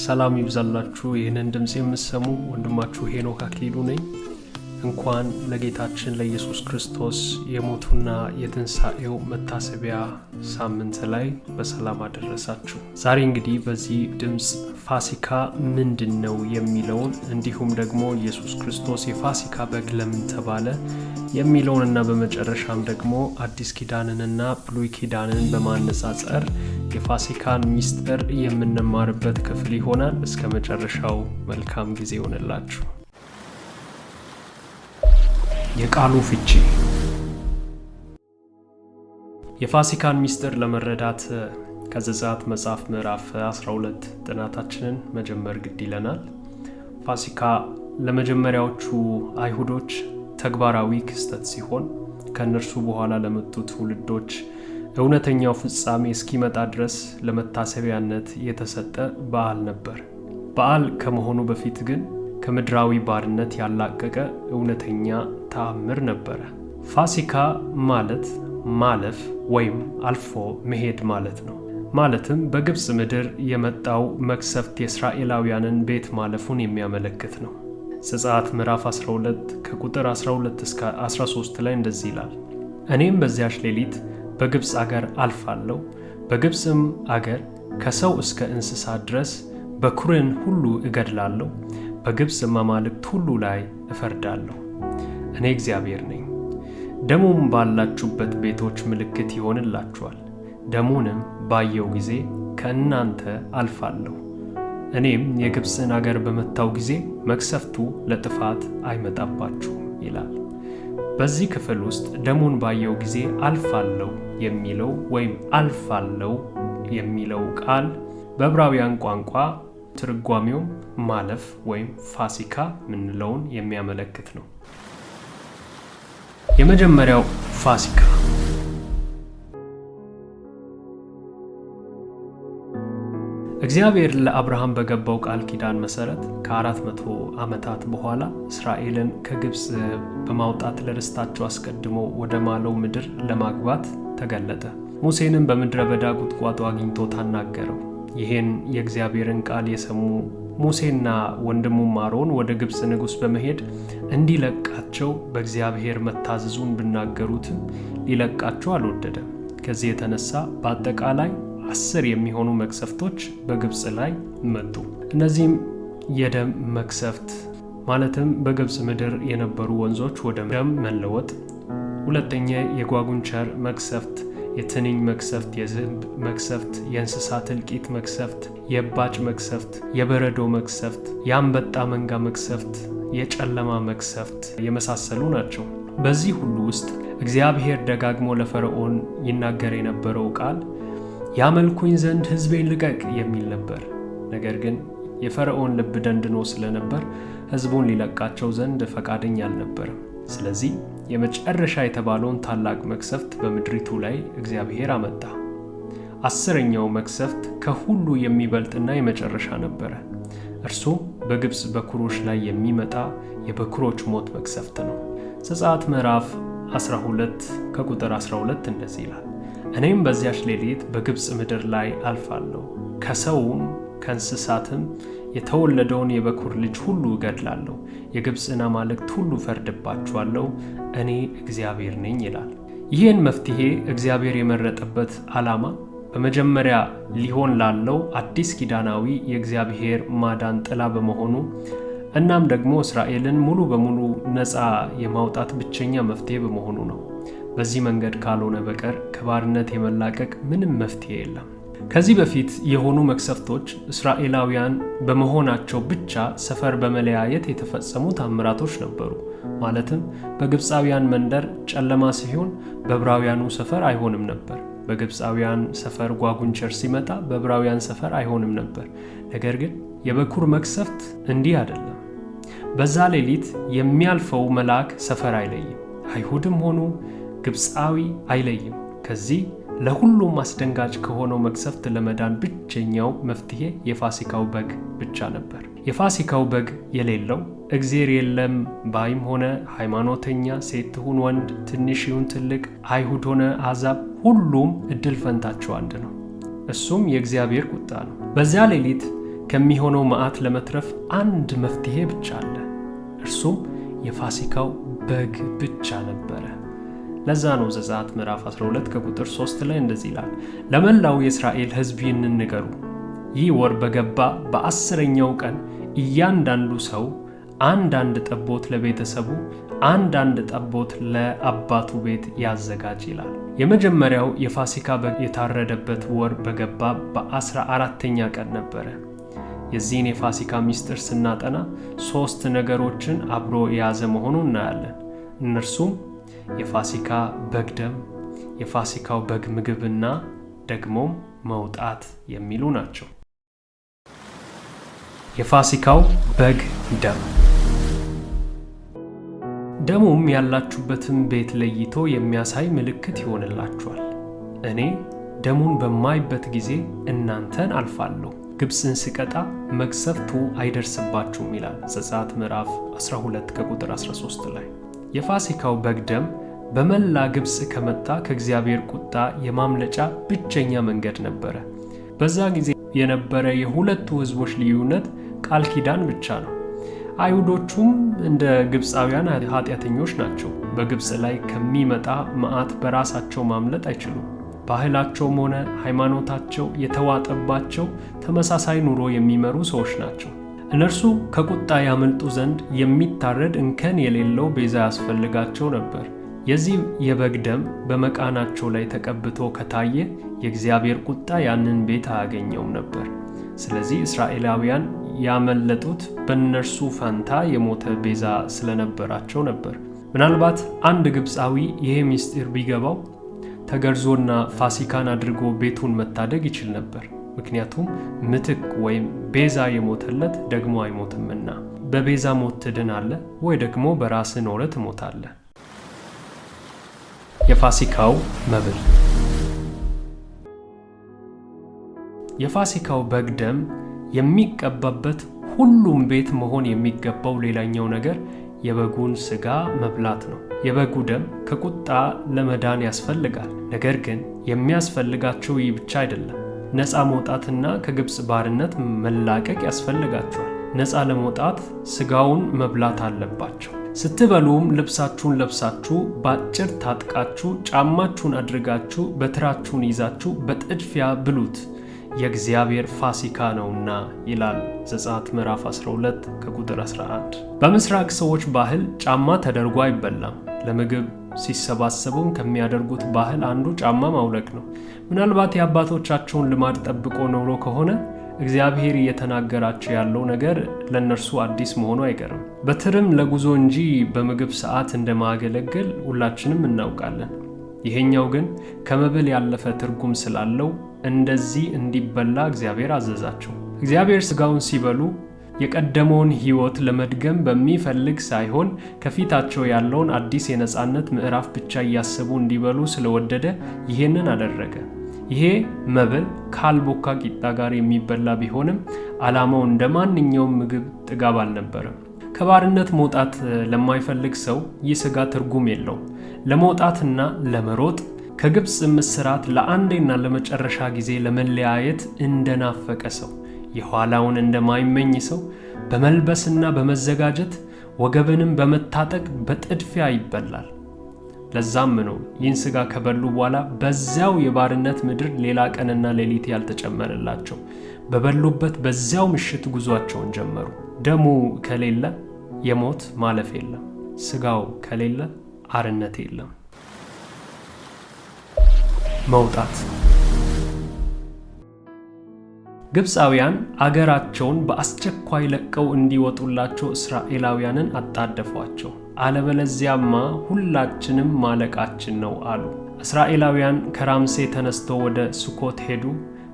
ሰላም ይብዛላችሁ። ይህንን ድምጽ የምትሰሙ ወንድማችሁ ሄኖክ አክሊሉ ነኝ። እንኳን ለጌታችን ለኢየሱስ ክርስቶስ የሞቱና የትንሣኤው መታሰቢያ ሳምንት ላይ በሰላም አደረሳችሁ። ዛሬ እንግዲህ በዚህ ድምጽ ፋሲካ ምንድነው የሚለውን እንዲሁም ደግሞ ኢየሱስ ክርስቶስ የፋሲካ በግ ለምን ተባለ የሚለውንና በመጨረሻም ደግሞ አዲስ ኪዳንንና ብሉይ ኪዳንን በማነጻጸር የፋሲካን ሚስጥር የምንማርበት ክፍል ይሆናል። እስከ መጨረሻው መልካም ጊዜ ይሆንላችሁ። የቃሉ ፍቺ። የፋሲካን ሚስጥር ለመረዳት ከዘጸአት መጽሐፍ ምዕራፍ 12 ጥናታችንን መጀመር ግድ ይለናል። ፋሲካ ለመጀመሪያዎቹ አይሁዶች ተግባራዊ ክስተት ሲሆን ከነርሱ በኋላ ለመጡ ትውልዶች እውነተኛው ፍጻሜ እስኪመጣ ድረስ ለመታሰቢያነት የተሰጠ በዓል ነበር። በዓል ከመሆኑ በፊት ግን ከምድራዊ ባርነት ያላቀቀ እውነተኛ ተአምር ነበረ። ፋሲካ ማለት ማለፍ ወይም አልፎ መሄድ ማለት ነው። ማለትም በግብፅ ምድር የመጣው መቅሰፍት የእስራኤላውያንን ቤት ማለፉን የሚያመለክት ነው። ዘጸአት ምዕራፍ 12 ከቁጥር 12 እስከ 13 ላይ እንደዚህ ይላል። እኔም በዚያች ሌሊት በግብፅ አገር አልፋለሁ፣ በግብፅም አገር ከሰው እስከ እንስሳ ድረስ በኵርን ሁሉ እገድላለሁ፣ በግብፅ አማልክት ሁሉ ላይ እፈርዳለሁ። እኔ እግዚአብሔር ነኝ። ደሙም ባላችሁበት ቤቶች ምልክት ይሆንላችኋል። ደሙንም ባየው ጊዜ ከእናንተ አልፋለሁ። እኔም የግብፅን አገር በመታው ጊዜ መቅሰፍቱ ለጥፋት አይመጣባችሁም ይላል። በዚህ ክፍል ውስጥ ደሙን ባየው ጊዜ አልፋለሁ የሚለው ወይም አልፋለሁ የሚለው ቃል በዕብራውያን ቋንቋ ትርጓሜው ማለፍ ወይም ፋሲካ ምንለውን የሚያመለክት ነው። የመጀመሪያው ፋሲካ እግዚአብሔር ለአብርሃም በገባው ቃል ኪዳን መሰረት ከ400 ዓመታት በኋላ እስራኤልን ከግብፅ በማውጣት ለርስታቸው አስቀድሞ ወደ ማለው ምድር ለማግባት ተገለጠ። ሙሴንም በምድረ በዳ ቁጥቋጦ አግኝቶ ታናገረው። ይህን የእግዚአብሔርን ቃል የሰሙ ሙሴና ወንድሙም አሮን ወደ ግብፅ ንጉሥ በመሄድ እንዲለቃቸው በእግዚአብሔር መታዘዙን ብናገሩትም ሊለቃቸው አልወደደም። ከዚህ የተነሳ በአጠቃላይ 10 የሚሆኑ መቅሰፍቶች በግብፅ ላይ መጡ። እነዚህም የደም መቅሰፍት ማለትም በግብፅ ምድር የነበሩ ወንዞች ወደ ደም መለወጥ፣ ሁለተኛ የጓጉንቸር መቅሰፍት፣ የትንኝ መቅሰፍት፣ የዝንብ መቅሰፍት፣ የእንስሳት እልቂት መቅሰፍት፣ የእባጭ መቅሰፍት፣ የበረዶ መቅሰፍት፣ የአንበጣ መንጋ መቅሰፍት፣ የጨለማ መቅሰፍት የመሳሰሉ ናቸው። በዚህ ሁሉ ውስጥ እግዚአብሔር ደጋግሞ ለፈርዖን ይናገር የነበረው ቃል ያመልኩኝ ዘንድ ሕዝቤን ልቀቅ የሚል ነበር። ነገር ግን የፈርዖን ልብ ደንድኖ ስለነበር ሕዝቡን ሊለቃቸው ዘንድ ፈቃደኛ አልነበረም። ስለዚህ የመጨረሻ የተባለውን ታላቅ መቅሰፍት በምድሪቱ ላይ እግዚአብሔር አመጣ። 10ኛው መቅሰፍት ከሁሉ የሚበልጥና የመጨረሻ ነበረ። እርሱም በግብፅ በኩሮች ላይ የሚመጣ የበኩሮች ሞት መቅሰፍት ነው። ዘጸአት ምዕራፍ 12 ከቁጥር 12 እንደዚህ ይላል። እኔም በዚያች ሌሊት በግብፅ ምድር ላይ አልፋለሁ፣ ከሰውም ከእንስሳትም የተወለደውን የበኩር ልጅ ሁሉ እገድላለሁ፣ የግብፅን አማልክት ሁሉ ፈርድባቸዋለሁ፣ እኔ እግዚአብሔር ነኝ ይላል። ይህን መፍትሄ እግዚአብሔር የመረጠበት ዓላማ በመጀመሪያ ሊሆን ላለው አዲስ ኪዳናዊ የእግዚአብሔር ማዳን ጥላ በመሆኑ እናም ደግሞ እስራኤልን ሙሉ በሙሉ ነፃ የማውጣት ብቸኛ መፍትሄ በመሆኑ ነው። በዚህ መንገድ ካልሆነ በቀር ከባርነት የመላቀቅ ምንም መፍትሄ የለም። ከዚህ በፊት የሆኑ መቅሰፍቶች እስራኤላውያን በመሆናቸው ብቻ ሰፈር በመለያየት የተፈጸሙ ታምራቶች ነበሩ። ማለትም በግብፃውያን መንደር ጨለማ ሲሆን በዕብራውያኑ ሰፈር አይሆንም ነበር። በግብፃውያን ሰፈር ጓጉንቸር ሲመጣ በዕብራውያን ሰፈር አይሆንም ነበር። ነገር ግን የበኩር መቅሰፍት እንዲህ አይደለም። በዛ ሌሊት የሚያልፈው መልአክ ሰፈር አይለይም። አይሁድም ሆኑ ግብፃዊ አይለይም። ከዚህ ለሁሉም አስደንጋጭ ከሆነው መቅሰፍት ለመዳን ብቸኛው መፍትሄ የፋሲካው በግ ብቻ ነበር። የፋሲካው በግ የሌለው እግዚአብሔር የለም ባይም ሆነ ሃይማኖተኛ፣ ሴት ሁን ወንድ፣ ትንሽ ይሁን ትልቅ፣ አይሁድ ሆነ አሕዛብ ሁሉም እድል ፈንታቸው አንድ ነው። እሱም የእግዚአብሔር ቁጣ ነው። በዚያ ሌሊት ከሚሆነው መዓት ለመትረፍ አንድ መፍትሄ ብቻ አለ። እርሱም የፋሲካው በግ ብቻ ነበረ። ለዛ ነው ዘጸአት ምዕራፍ 12 ከቁጥር 3 ላይ እንደዚህ ይላል፣ ለመላው የእስራኤል ሕዝብ ይህንን ንገሩ፣ ይህ ወር በገባ በ10ኛው ቀን እያንዳንዱ ሰው አንዳንድ ጠቦት ለቤተሰቡ፣ አንዳንድ ጠቦት ለአባቱ ቤት ያዘጋጅ ይላል። የመጀመሪያው የፋሲካ በግ የታረደበት ወር በገባ በ14ኛ ቀን ነበረ። የዚህን የፋሲካ ምስጢር ስናጠና 3 ነገሮችን አብሮ የያዘ መሆኑን እናያለን። እነርሱም የፋሲካ በግ ደም፣ የፋሲካው በግ ምግብና ደግሞም መውጣት የሚሉ ናቸው። የፋሲካው በግ ደም። ደሙም ያላችሁበትን ቤት ለይቶ የሚያሳይ ምልክት ይሆንላችኋል። እኔ ደሙን በማይበት ጊዜ እናንተን አልፋለሁ፣ ግብፅን ስቀጣ መቅሰፍቱ አይደርስባችሁም ይላል ዘጸአት ምዕራፍ 12 ከቁጥር 13 ላይ። የፋሲካው በግ ደም በመላ ግብፅ ከመጣ ከእግዚአብሔር ቁጣ የማምለጫ ብቸኛ መንገድ ነበረ። በዛ ጊዜ የነበረ የሁለቱ ሕዝቦች ልዩነት ቃል ኪዳን ብቻ ነው። አይሁዶቹም እንደ ግብፃውያን ኃጢአተኞች ናቸው። በግብፅ ላይ ከሚመጣ መዓት በራሳቸው ማምለጥ አይችሉም። ባህላቸውም ሆነ ሃይማኖታቸው የተዋጠባቸው ተመሳሳይ ኑሮ የሚመሩ ሰዎች ናቸው። እነርሱ ከቁጣ ያመልጡ ዘንድ የሚታረድ እንከን የሌለው ቤዛ ያስፈልጋቸው ነበር። የዚህ የበግ ደም በመቃናቸው ላይ ተቀብቶ ከታየ የእግዚአብሔር ቁጣ ያንን ቤት አያገኘውም ነበር። ስለዚህ እስራኤላውያን ያመለጡት በእነርሱ ፈንታ የሞተ ቤዛ ስለነበራቸው ነበር። ምናልባት አንድ ግብፃዊ ይሄ ምስጢር ቢገባው ተገርዞና ፋሲካን አድርጎ ቤቱን መታደግ ይችል ነበር። ምክንያቱም ምትክ ወይም ቤዛ የሞተለት ደግሞ አይሞትምና። በቤዛ ሞት ትድናለህ ወይ ደግሞ በራስህ ኖረህ ትሞታለህ። የፋሲካው መብል። የፋሲካው በግ ደም የሚቀባበት ሁሉም ቤት መሆን የሚገባው ሌላኛው ነገር የበጉን ሥጋ መብላት ነው። የበጉ ደም ከቁጣ ለመዳን ያስፈልጋል። ነገር ግን የሚያስፈልጋቸው ይህ ብቻ አይደለም። ነፃ መውጣትና ከግብፅ ባርነት መላቀቅ ያስፈልጋቸዋል። ነፃ ለመውጣት ሥጋውን መብላት አለባቸው። ስትበሉም ልብሳችሁን ለብሳችሁ ባጭር ታጥቃችሁ ጫማችሁን አድርጋችሁ በትራችሁን ይዛችሁ በጥድፊያ ብሉት፣ የእግዚአብሔር ፋሲካ ነውና ይላል ዘጸአት ምዕራፍ 12 ከቁጥር 11። በምስራቅ ሰዎች ባህል ጫማ ተደርጎ አይበላም። ለምግብ ሲሰባሰቡም ከሚያደርጉት ባህል አንዱ ጫማ ማውለቅ ነው። ምናልባት የአባቶቻቸውን ልማድ ጠብቆ ኖሮ ከሆነ እግዚአብሔር እየተናገራቸው ያለው ነገር ለእነርሱ አዲስ መሆኑ አይቀርም። በትርም ለጉዞ እንጂ በምግብ ሰዓት እንደማያገለግል ሁላችንም እናውቃለን። ይሄኛው ግን ከመብል ያለፈ ትርጉም ስላለው እንደዚህ እንዲበላ እግዚአብሔር አዘዛቸው። እግዚአብሔር ሥጋውን ሲበሉ የቀደመውን ሕይወት ለመድገም በሚፈልግ ሳይሆን ከፊታቸው ያለውን አዲስ የነጻነት ምዕራፍ ብቻ እያሰቡ እንዲበሉ ስለወደደ ይሄንን አደረገ። ይሄ መብል ካልቦካ ቂጣ ጋር የሚበላ ቢሆንም ዓላማው እንደ ማንኛውም ምግብ ጥጋብ አልነበረም። ከባርነት መውጣት ለማይፈልግ ሰው ይህ ሥጋ ትርጉም የለውም። ለመውጣትና ለመሮጥ ከግብፅ እስራት ለአንዴና ለመጨረሻ ጊዜ ለመለያየት እንደናፈቀ ሰው፣ የኋላውን እንደማይመኝ ሰው በመልበስና በመዘጋጀት ወገብንም በመታጠቅ በጥድፊያ ይበላል። ለዛም ነው ይህን ሥጋ ከበሉ በኋላ በዚያው የባርነት ምድር ሌላ ቀንና ሌሊት ያልተጨመረላቸው። በበሉበት በዚያው ምሽት ጉዟቸውን ጀመሩ። ደሙ ከሌለ የሞት ማለፍ የለም። ሥጋው ከሌለ አርነት የለም። መውጣት። ግብፃውያን አገራቸውን በአስቸኳይ ለቀው እንዲወጡላቸው እስራኤላውያንን አጣደፏቸው። አለበለዚያማ ሁላችንም ማለቃችን ነው አሉ። እስራኤላውያን ከራምሴ ተነስተው ወደ ሱኮት ሄዱ።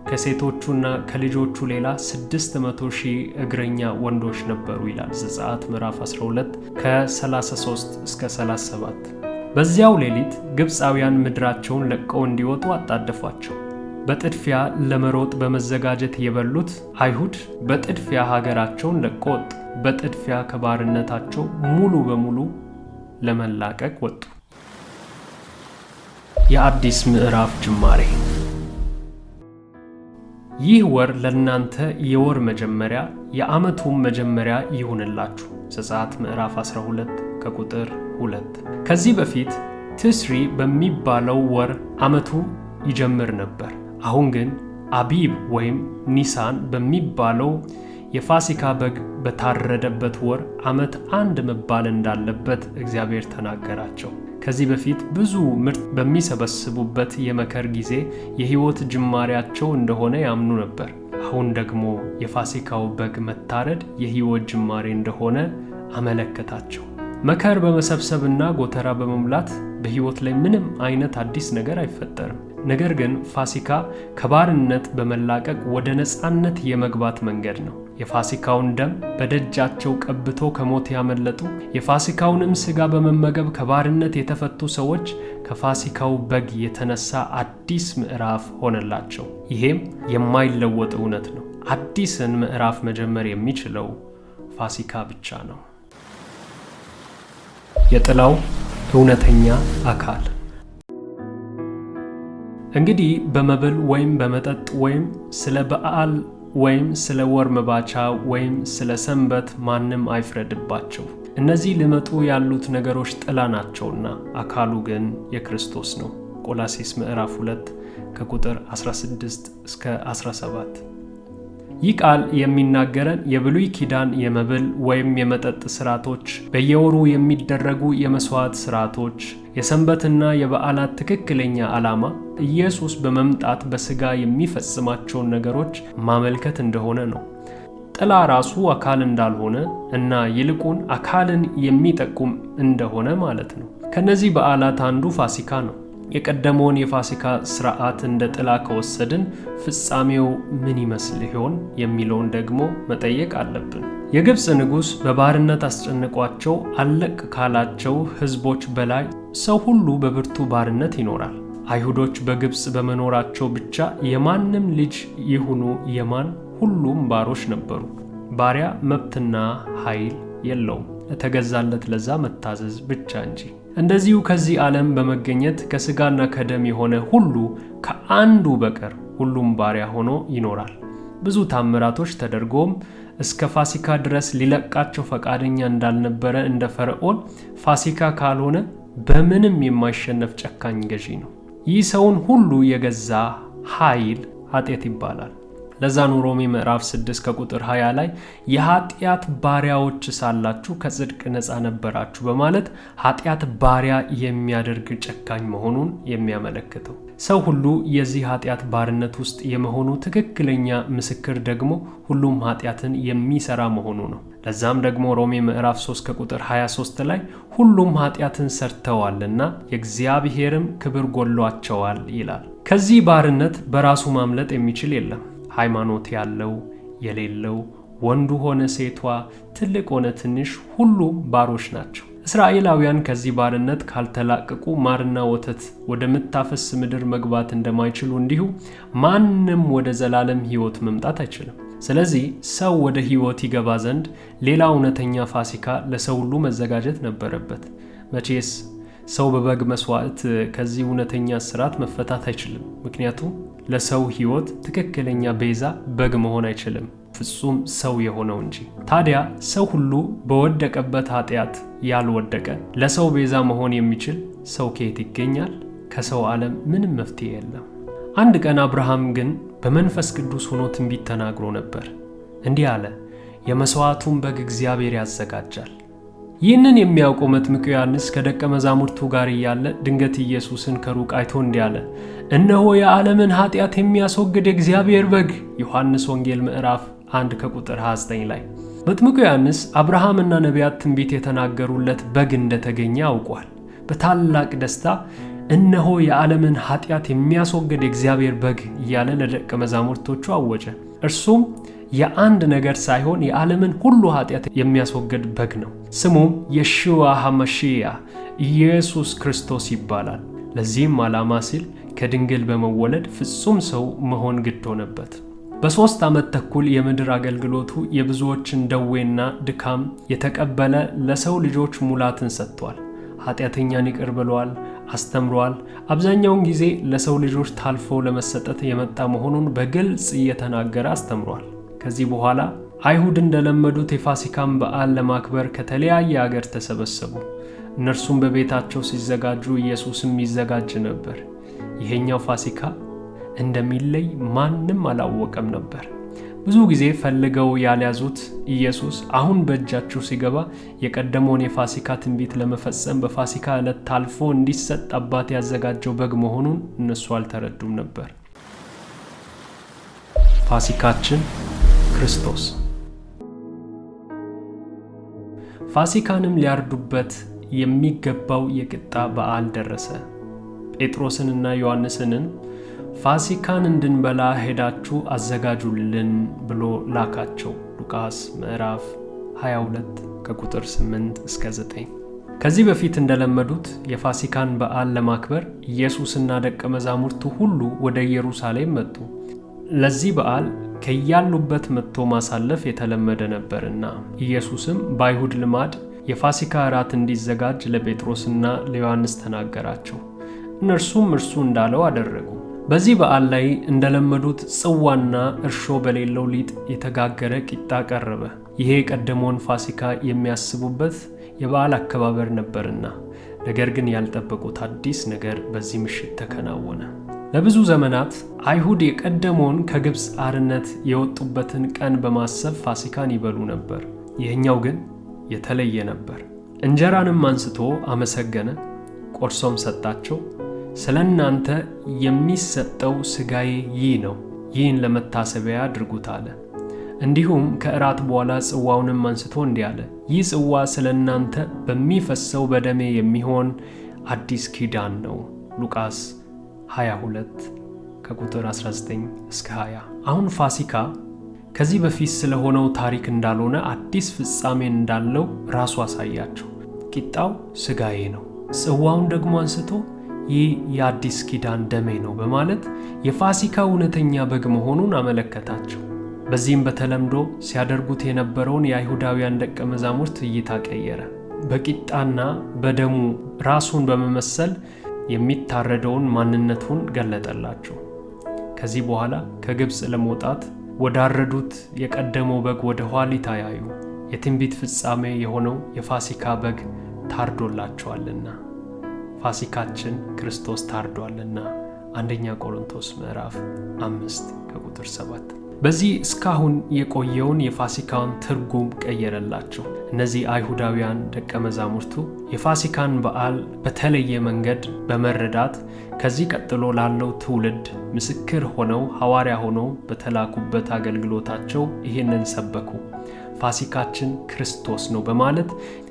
ከሴቶቹና ከልጆቹ ሌላ 600,000 እግረኛ ወንዶች ነበሩ ይላል ዘጸአት ምዕራፍ 12 ከ33 እስከ 37። በዚያው ሌሊት ግብፃውያን ምድራቸውን ለቀው እንዲወጡ አጣደፏቸው። በጥድፊያ ለመሮጥ በመዘጋጀት የበሉት አይሁድ በጥድፊያ ሀገራቸውን ለቀው ወጡ። በጥድፊያ ከባርነታቸው ሙሉ በሙሉ ለመላቀቅ ወጡ። የአዲስ ምዕራፍ ጅማሬ። ይህ ወር ለእናንተ የወር መጀመሪያ የዓመቱም መጀመሪያ ይሁንላችሁ። ዘጸአት ምዕራፍ 12 ከቁጥር 2። ከዚህ በፊት ትስሪ በሚባለው ወር ዓመቱ ይጀምር ነበር። አሁን ግን አቢብ ወይም ኒሳን በሚባለው የፋሲካ በግ በታረደበት ወር ዓመት አንድ መባል እንዳለበት እግዚአብሔር ተናገራቸው። ከዚህ በፊት ብዙ ምርት በሚሰበስቡበት የመከር ጊዜ የሕይወት ጅማሬያቸው እንደሆነ ያምኑ ነበር። አሁን ደግሞ የፋሲካው በግ መታረድ የሕይወት ጅማሬ እንደሆነ አመለከታቸው። መከር በመሰብሰብና ጎተራ በመሙላት በሕይወት ላይ ምንም አይነት አዲስ ነገር አይፈጠርም። ነገር ግን ፋሲካ ከባርነት በመላቀቅ ወደ ነፃነት የመግባት መንገድ ነው። የፋሲካውን ደም በደጃቸው ቀብቶ ከሞት ያመለጡ፣ የፋሲካውንም ሥጋ በመመገብ ከባርነት የተፈቱ ሰዎች ከፋሲካው በግ የተነሳ አዲስ ምዕራፍ ሆነላቸው። ይሄም የማይለወጥ እውነት ነው። አዲስን ምዕራፍ መጀመር የሚችለው ፋሲካ ብቻ ነው። የጥላው እውነተኛ አካል። እንግዲህ በመብል ወይም በመጠጥ ወይም ስለ በዓል ወይም ስለ ወር መባቻ ወይም ስለ ሰንበት ማንም አይፍረድባቸው። እነዚህ ሊመጡ ያሉት ነገሮች ጥላ ናቸውና አካሉ ግን የክርስቶስ ነው። ቆላስይስ ምዕራፍ 2 ከቁጥር 16 እስከ 17። ይህ ቃል የሚናገረን የብሉይ ኪዳን የመብል ወይም የመጠጥ ሥርዓቶች፣ በየወሩ የሚደረጉ የመሥዋዕት ሥርዓቶች፣ የሰንበትና የበዓላት ትክክለኛ ዓላማ ኢየሱስ በመምጣት በሥጋ የሚፈጽማቸውን ነገሮች ማመልከት እንደሆነ ነው። ጥላ ራሱ አካል እንዳልሆነ እና ይልቁን አካልን የሚጠቁም እንደሆነ ማለት ነው። ከነዚህ በዓላት አንዱ ፋሲካ ነው። የቀደመውን የፋሲካ ሥርዓት እንደ ጥላ ከወሰድን ፍጻሜው ምን ይመስል ይሆን የሚለውን ደግሞ መጠየቅ አለብን። የግብፅ ንጉሥ በባርነት አስጨንቋቸው አለቅ ካላቸው ሕዝቦች በላይ ሰው ሁሉ በብርቱ ባርነት ይኖራል። አይሁዶች በግብፅ በመኖራቸው ብቻ የማንም ልጅ ይሁኑ የማን ሁሉም ባሮች ነበሩ። ባሪያ መብትና ኃይል የለውም፣ ለተገዛለት ለዛ መታዘዝ ብቻ እንጂ። እንደዚሁ ከዚህ ዓለም በመገኘት ከሥጋና ከደም የሆነ ሁሉ ከአንዱ በቀር ሁሉም ባሪያ ሆኖ ይኖራል። ብዙ ታምራቶች ተደርጎም እስከ ፋሲካ ድረስ ሊለቃቸው ፈቃደኛ እንዳልነበረ እንደ ፈርዖን ፋሲካ ካልሆነ በምንም የማይሸነፍ ጨካኝ ገዢ ነው። ይህ ሰውን ሁሉ የገዛ ኃይል ኃጢአት ይባላል። ለዛ ነው ሮሜ ምዕራፍ 6 ከቁጥር 20 ላይ የኃጢአት ባሪያዎች ሳላችሁ ከጽድቅ ነፃ ነበራችሁ በማለት ኃጢአት ባሪያ የሚያደርግ ጨካኝ መሆኑን የሚያመለክተው። ሰው ሁሉ የዚህ ኃጢአት ባርነት ውስጥ የመሆኑ ትክክለኛ ምስክር ደግሞ ሁሉም ኃጢአትን የሚሰራ መሆኑ ነው። ለዛም ደግሞ ሮሜ ምዕራፍ 3 ከቁጥር 23 ላይ ሁሉም ኃጢአትን ሰርተዋልና የእግዚአብሔርም ክብር ጎሏቸዋል ይላል። ከዚህ ባርነት በራሱ ማምለጥ የሚችል የለም። ሃይማኖት ያለው የሌለው፣ ወንዱ ሆነ ሴቷ፣ ትልቅ ሆነ ትንሽ ሁሉም ባሮች ናቸው። እስራኤላውያን ከዚህ ባርነት ካልተላቀቁ ማርና ወተት ወደምታፈስ ምድር መግባት እንደማይችሉ እንዲሁ ማንም ወደ ዘላለም ሕይወት መምጣት አይችልም። ስለዚህ ሰው ወደ ሕይወት ይገባ ዘንድ ሌላ እውነተኛ ፋሲካ ለሰው ሁሉ መዘጋጀት ነበረበት። መቼስ ሰው በበግ መስዋዕት ከዚህ እውነተኛ እስራት መፈታት አይችልም። ምክንያቱም ለሰው ሕይወት ትክክለኛ ቤዛ በግ መሆን አይችልም፣ ፍጹም ሰው የሆነው እንጂ። ታዲያ ሰው ሁሉ በወደቀበት ኃጢአት ያልወደቀ ለሰው ቤዛ መሆን የሚችል ሰው ከየት ይገኛል? ከሰው ዓለም ምንም መፍትሄ የለም። አንድ ቀን አብርሃም ግን በመንፈስ ቅዱስ ሆኖ ትንቢት ተናግሮ ነበር። እንዲህ አለ፣ የመሥዋዕቱን በግ እግዚአብሔር ያዘጋጃል። ይህንን የሚያውቀው መጥምቁ ዮሐንስ ከደቀ መዛሙርቱ ጋር እያለ ድንገት ኢየሱስን ከሩቅ አይቶ እንዲህ አለ፣ እነሆ የዓለምን ኃጢአት የሚያስወግድ የእግዚአብሔር በግ። ዮሐንስ ወንጌል ምዕራፍ 1 ከቁጥር 29 ላይ። መጥምቁ ዮሐንስ አብርሃምና ነቢያት ትንቢት የተናገሩለት በግ እንደተገኘ አውቋል። በታላቅ ደስታ እነሆ የዓለምን ኃጢአት የሚያስወግድ የእግዚአብሔር በግ እያለ ለደቀ መዛሙርቶቹ አወጀ። እርሱም የአንድ ነገር ሳይሆን የዓለምን ሁሉ ኃጢአት የሚያስወግድ በግ ነው። ስሙም የሽዋ ሐመሺያ ኢየሱስ ክርስቶስ ይባላል። ለዚህም ዓላማ ሲል ከድንግል በመወለድ ፍጹም ሰው መሆን ግድ ሆነበት። በ3 ዓመት ተኩል የምድር አገልግሎቱ የብዙዎችን ደዌና ድካም የተቀበለ ለሰው ልጆች ሙላትን ሰጥቷል። ኃጢአተኛን ይቅር ብሏል፣ አስተምሯል። አብዛኛውን ጊዜ ለሰው ልጆች ታልፎ ለመሰጠት የመጣ መሆኑን በግልጽ እየተናገረ አስተምሯል። ከዚህ በኋላ አይሁድ እንደለመዱት የፋሲካን በዓል ለማክበር ከተለያየ አገር ተሰበሰቡ። እነርሱም በቤታቸው ሲዘጋጁ ኢየሱስም ይዘጋጅ ነበር። ይሄኛው ፋሲካ እንደሚለይ ማንም አላወቀም ነበር። ብዙ ጊዜ ፈልገው ያልያዙት ኢየሱስ አሁን በእጃቸው ሲገባ የቀደመውን የፋሲካ ትንቢት ለመፈጸም በፋሲካ ዕለት ታልፎ እንዲሰጥ አባት ያዘጋጀው በግ መሆኑን እነሱ አልተረዱም ነበር። ፋሲካችን ክርስቶስ። ፋሲካንም ሊያርዱበት የሚገባው የቂጣ በዓል ደረሰ። ጴጥሮስንና ዮሐንስንም ፋሲካን እንድንበላ ሄዳችሁ አዘጋጁልን ብሎ ላካቸው። ሉቃስ ምዕራፍ 22 ከቁጥር 8 እስከ 9። ከዚህ በፊት እንደለመዱት የፋሲካን በዓል ለማክበር ኢየሱስና ደቀ መዛሙርቱ ሁሉ ወደ ኢየሩሳሌም መጡ። ለዚህ በዓል ከያሉበት መጥቶ ማሳለፍ የተለመደ ነበርና ኢየሱስም በአይሁድ ልማድ የፋሲካ እራት እንዲዘጋጅ ለጴጥሮስና ለዮሐንስ ተናገራቸው። እነርሱም እርሱ እንዳለው አደረጉ። በዚህ በዓል ላይ እንደለመዱት ጽዋና እርሾ በሌለው ሊጥ የተጋገረ ቂጣ ቀረበ። ይሄ የቀደመውን ፋሲካ የሚያስቡበት የበዓል አከባበር ነበርና፣ ነገር ግን ያልጠበቁት አዲስ ነገር በዚህ ምሽት ተከናወነ። ለብዙ ዘመናት አይሁድ የቀደመውን ከግብፅ አርነት የወጡበትን ቀን በማሰብ ፋሲካን ይበሉ ነበር። ይህኛው ግን የተለየ ነበር። እንጀራንም አንስቶ አመሰገነ፣ ቆርሶም ሰጣቸው። ስለ እናንተ የሚሰጠው ሥጋዬ ይህ ነው፣ ይህን ለመታሰቢያ አድርጉት አለ። እንዲሁም ከእራት በኋላ ጽዋውንም አንስቶ እንዲህ አለ፣ ይህ ጽዋ ስለ እናንተ በሚፈሰው በደሜ የሚሆን አዲስ ኪዳን ነው። ሉቃስ 22 ከቁጥር 19 እስከ 20። አሁን ፋሲካ ከዚህ በፊት ስለሆነው ታሪክ እንዳልሆነ አዲስ ፍጻሜ እንዳለው ራሱ አሳያቸው። ቂጣው ሥጋዬ ነው፣ ጽዋውን ደግሞ አንስቶ ይህ የአዲስ ኪዳን ደሜ ነው በማለት የፋሲካ እውነተኛ በግ መሆኑን አመለከታቸው። በዚህም በተለምዶ ሲያደርጉት የነበረውን የአይሁዳውያን ደቀ መዛሙርት እይታ ቀየረ። በቂጣና በደሙ ራሱን በመመሰል የሚታረደውን ማንነቱን ገለጠላቸው። ከዚህ በኋላ ከግብፅ ለመውጣት ወዳረዱት የቀደመው በግ ወደ ኋሊት አያዩ። የትንቢት ፍጻሜ የሆነው የፋሲካ በግ ታርዶላቸዋልና፣ ፋሲካችን ክርስቶስ ታርዷልና። አንደኛ ቆሮንቶስ ምዕራፍ 5 ከቁጥር 7። በዚህ እስካሁን የቆየውን የፋሲካውን ትርጉም ቀየረላቸው። እነዚህ አይሁዳውያን ደቀ መዛሙርቱ የፋሲካን በዓል በተለየ መንገድ በመረዳት ከዚህ ቀጥሎ ላለው ትውልድ ምስክር ሆነው ሐዋርያ ሆነው በተላኩበት አገልግሎታቸው ይህንን ሰበኩ። ፋሲካችን ክርስቶስ ነው በማለት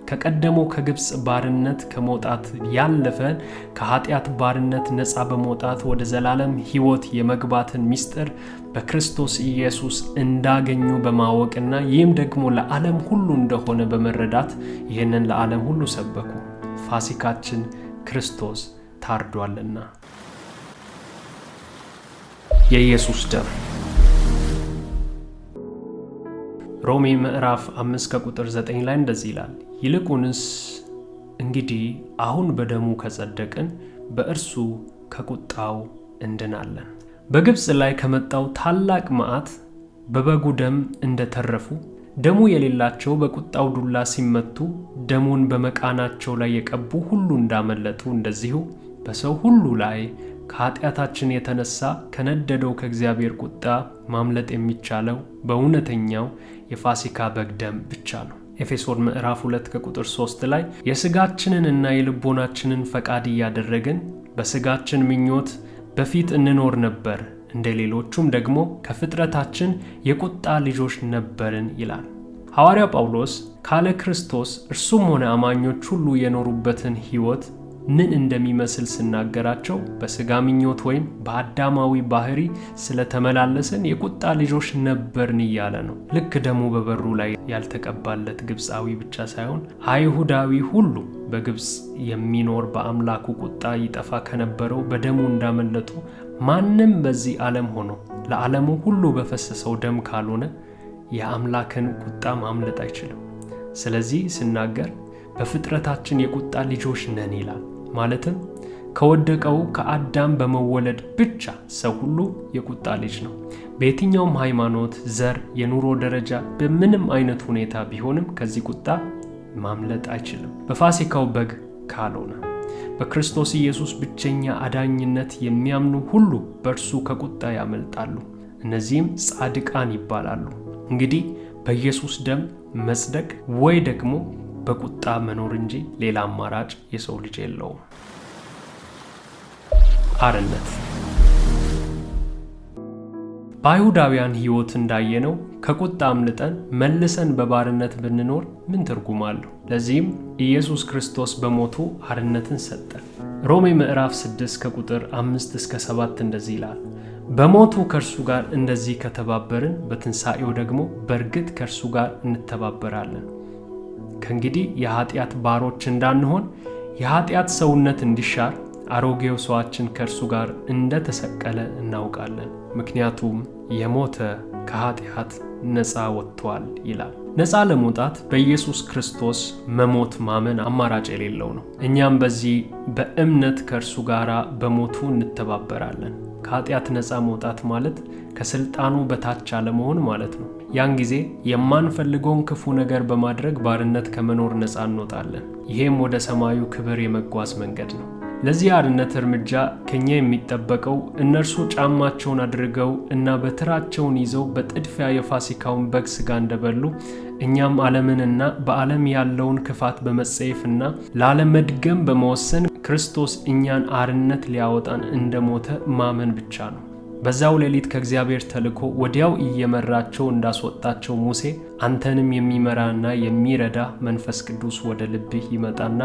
ከቀደመው ከግብፅ ባርነት ከመውጣት ያለፈ ከኃጢአት ባርነት ነፃ በመውጣት ወደ ዘላለም ሕይወት የመግባትን ምስጢር በክርስቶስ ኢየሱስ እንዳገኙ በማወቅና ይህም ደግሞ ለዓለም ሁሉ እንደሆነ በመረዳት ይህንን ለዓለም ሁሉ ሰበኩ። ፋሲካችን ክርስቶስ ታርዷልና። የኢየሱስ ደም። ሮሜ ምዕራፍ 5 ከቁጥር 9 ላይ እንደዚህ ይላል፣ ይልቁንስ እንግዲህ አሁን በደሙ ከጸደቅን በእርሱ ከቁጣው እንድናለን። በግብፅ ላይ ከመጣው ታላቅ መዓት በበጉ ደም እንደተረፉ፣ ደሙ የሌላቸው በቁጣው ዱላ ሲመቱ ደሙን በመቃናቸው ላይ የቀቡ ሁሉ እንዳመለጡ፣ እንደዚሁ በሰው ሁሉ ላይ ከኃጢአታችን የተነሳ ከነደደው ከእግዚአብሔር ቁጣ ማምለጥ የሚቻለው በእውነተኛው የፋሲካ በግ ደም ብቻ ነው። ኤፌሶን ምዕራፍ 2 ከቁጥር 3 ላይ የሥጋችንንና የልቦናችንን ፈቃድ እያደረግን በሥጋችን ምኞት በፊት እንኖር ነበር፣ እንደ ሌሎቹም ደግሞ ከፍጥረታችን የቁጣ ልጆች ነበርን ይላል። ሐዋርያ ጳውሎስ ካለ ክርስቶስ እርሱም ሆነ አማኞች ሁሉ የኖሩበትን ሕይወት ምን እንደሚመስል ሲናገራቸው በሥጋ ምኞት ወይም በአዳማዊ ባህሪ ስለተመላለስን የቁጣ ልጆች ነበርን እያለ ነው። ልክ ደሙ በበሩ ላይ ያልተቀባለት ግብፃዊ ብቻ ሳይሆን አይሁዳዊ ሁሉ በግብፅ የሚኖር በአምላኩ ቁጣ ይጠፋ ከነበረው በደሙ እንዳመለጡ ማንም በዚህ ዓለም ሆኖ ለዓለሙ ሁሉ በፈሰሰው ደም ካልሆነ የአምላክን ቁጣ ማምለጥ አይችልም። ስለዚህ ሲናገር በፍጥረታችን የቁጣ ልጆች ነን ይላል። ማለትም ከወደቀው ከአዳም በመወለድ ብቻ ሰው ሁሉ የቁጣ ልጅ ነው። በየትኛውም ሃይማኖት፣ ዘር፣ የኑሮ ደረጃ በምንም አይነት ሁኔታ ቢሆንም ከዚህ ቁጣ ማምለጥ አይችልም በፋሲካው በግ ካልሆነ። በክርስቶስ ኢየሱስ ብቸኛ አዳኝነት የሚያምኑ ሁሉ በእርሱ ከቁጣ ያመልጣሉ። እነዚህም ጻድቃን ይባላሉ። እንግዲህ በኢየሱስ ደም መጽደቅ ወይ ደግሞ በቁጣ መኖር እንጂ ሌላ አማራጭ የሰው ልጅ የለውም። አርነት። በአይሁዳውያን ሕይወት እንዳየነው ከቁጣ አምልጠን መልሰን በባርነት ብንኖር ምን ትርጉም አለው? ለዚህም ኢየሱስ ክርስቶስ በሞቱ አርነትን ሰጠን። ሮሜ ምዕራፍ 6 ከቁጥር 5 እስከ 7 እንደዚህ ይላል፣ በሞቱ ከእርሱ ጋር እንደዚህ ከተባበርን በትንሣኤው ደግሞ በእርግጥ ከእርሱ ጋር እንተባበራለን። ከእንግዲህ የኃጢአት ባሮች እንዳንሆን የኃጢአት ሰውነት እንዲሻር አሮጌው ሰዋችን ከእርሱ ጋር እንደተሰቀለ እናውቃለን። ምክንያቱም የሞተ ከኃጢአት ነፃ ወጥቷል ይላል። ነፃ ለመውጣት በኢየሱስ ክርስቶስ መሞት ማመን አማራጭ የሌለው ነው። እኛም በዚህ በእምነት ከእርሱ ጋር በሞቱ እንተባበራለን። ከኃጢአት ነፃ መውጣት ማለት ከስልጣኑ በታች አለመሆን ማለት ነው። ያን ጊዜ የማንፈልገውን ክፉ ነገር በማድረግ ባርነት ከመኖር ነፃ እንወጣለን። ይሄም ወደ ሰማዩ ክብር የመጓዝ መንገድ ነው። ለዚህ አርነት እርምጃ ከኛ የሚጠበቀው እነርሱ ጫማቸውን አድርገው እና በትራቸውን ይዘው በጥድፊያ የፋሲካውን በግ ሥጋ እንደበሉ እኛም ዓለምንና በዓለም ያለውን ክፋት በመጸየፍና ላለመድገም በመወሰን ክርስቶስ እኛን አርነት ሊያወጣን እንደሞተ ማመን ብቻ ነው። በዛው ሌሊት ከእግዚአብሔር ተልኮ ወዲያው እየመራቸው እንዳስወጣቸው ሙሴ አንተንም የሚመራና የሚረዳ መንፈስ ቅዱስ ወደ ልብህ ይመጣና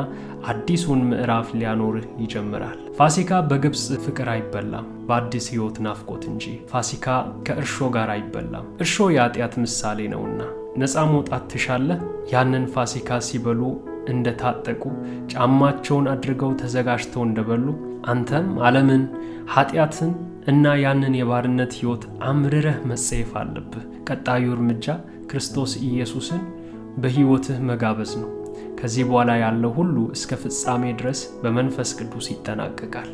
አዲሱን ምዕራፍ ሊያኖርህ ይጀምራል። ፋሲካ በግብፅ ፍቅር አይበላም፣ በአዲስ ሕይወት ናፍቆት እንጂ። ፋሲካ ከእርሾ ጋር አይበላም፣ እርሾ የኃጢአት ምሳሌ ነውና። ነፃ መውጣት ትሻለህ? ያንን ፋሲካ ሲበሉ እንደታጠቁ ጫማቸውን አድርገው ተዘጋጅተው እንደበሉ አንተም ዓለምን፣ ኃጢአትን እና ያንን የባርነት ሕይወት አምርረህ መጸየፍ አለብህ። ቀጣዩ እርምጃ ክርስቶስ ኢየሱስን በሕይወትህ መጋበዝ ነው። ከዚህ በኋላ ያለው ሁሉ እስከ ፍጻሜ ድረስ በመንፈስ ቅዱስ ይጠናቀቃል።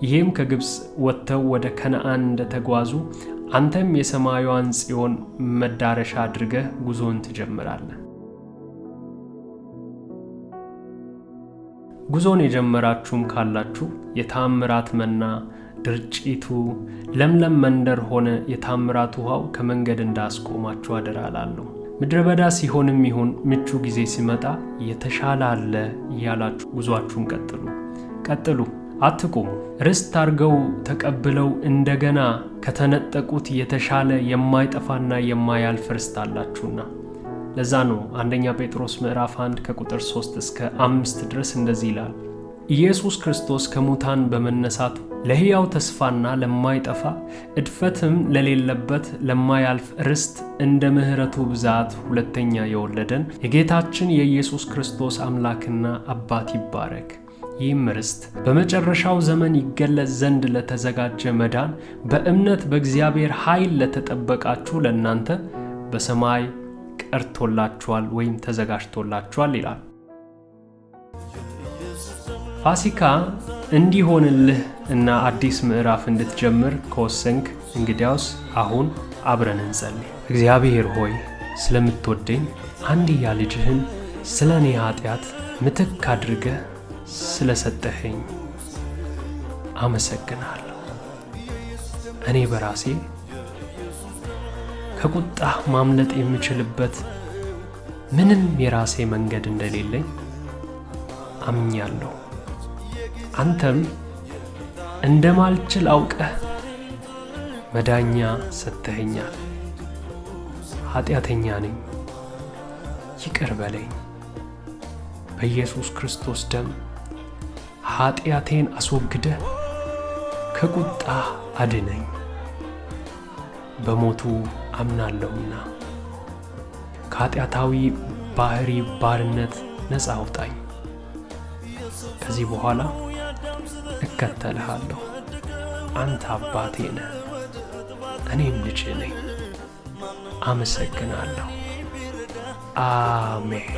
ይህም ከግብፅ ወጥተው ወደ ከነዓን እንደተጓዙ አንተም የሰማያዊዋን ጽዮን መዳረሻ አድርገህ ጉዞን ትጀምራለህ። ጉዞን የጀመራችሁም ካላችሁ የተአምራት መና ድርጭቱ ለምለም መንደር ሆነ የታምራት ውሃው ከመንገድ እንዳስቆማችሁ አደራ እላለሁ። ምድረ በዳ ሲሆንም ይሁን ምቹ ጊዜ ሲመጣ የተሻለ አለ እያላችሁ ጉዟችሁን ቀጥሉ፣ አትቁሙ። ርስት አድርገው ተቀብለው እንደገና ከተነጠቁት የተሻለ የማይጠፋና የማያልፍ ርስት አላችሁና። ለዛ ነው አንደኛ ጴጥሮስ ምዕራፍ 1 ከቁጥር 3 እስከ 5 ድረስ እንደዚህ ይላል፣ ኢየሱስ ክርስቶስ ከሙታን በመነሳቱ ለሕያው ተስፋና ለማይጠፋ እድፈትም ለሌለበት ለማያልፍ ርስት እንደ ምሕረቱ ብዛት ሁለተኛ የወለደን የጌታችን የኢየሱስ ክርስቶስ አምላክና አባት ይባረክ። ይህም ርስት በመጨረሻው ዘመን ይገለጽ ዘንድ ለተዘጋጀ መዳን በእምነት በእግዚአብሔር ኃይል ለተጠበቃችሁ ለእናንተ በሰማይ ቀርቶላችኋል ወይም ተዘጋጅቶላችኋል ይላል። ፋሲካ እንዲሆንልህ እና አዲስ ምዕራፍ እንድትጀምር ከወሰንክ እንግዲያውስ አሁን አብረን እንጸልይ። እግዚአብሔር ሆይ ስለምትወደኝ አንድያ ልጅህን ስለ እኔ ኃጢአት ምትክ አድርገህ ስለሰጠኸኝ አመሰግናለሁ። እኔ በራሴ ከቁጣ ማምለጥ የምችልበት ምንም የራሴ መንገድ እንደሌለኝ አምኛለሁ። አንተም እንደማልችል አውቀህ መዳኛ ሰጥተኸኛል። ኃጢአተኛ ነኝ፣ ይቅር በለኝ። በኢየሱስ ክርስቶስ ደም ኃጢአቴን አስወግደህ ከቁጣ አድነኝ። በሞቱ አምናለሁና ከኃጢአታዊ ባህሪ ባርነት ነፃ አውጣኝ። ከዚህ በኋላ እከተልሃለሁ። አንተ አባቴ ነህ፣ እኔም ልጅ ነኝ። አመሰግናለሁ። አሜን።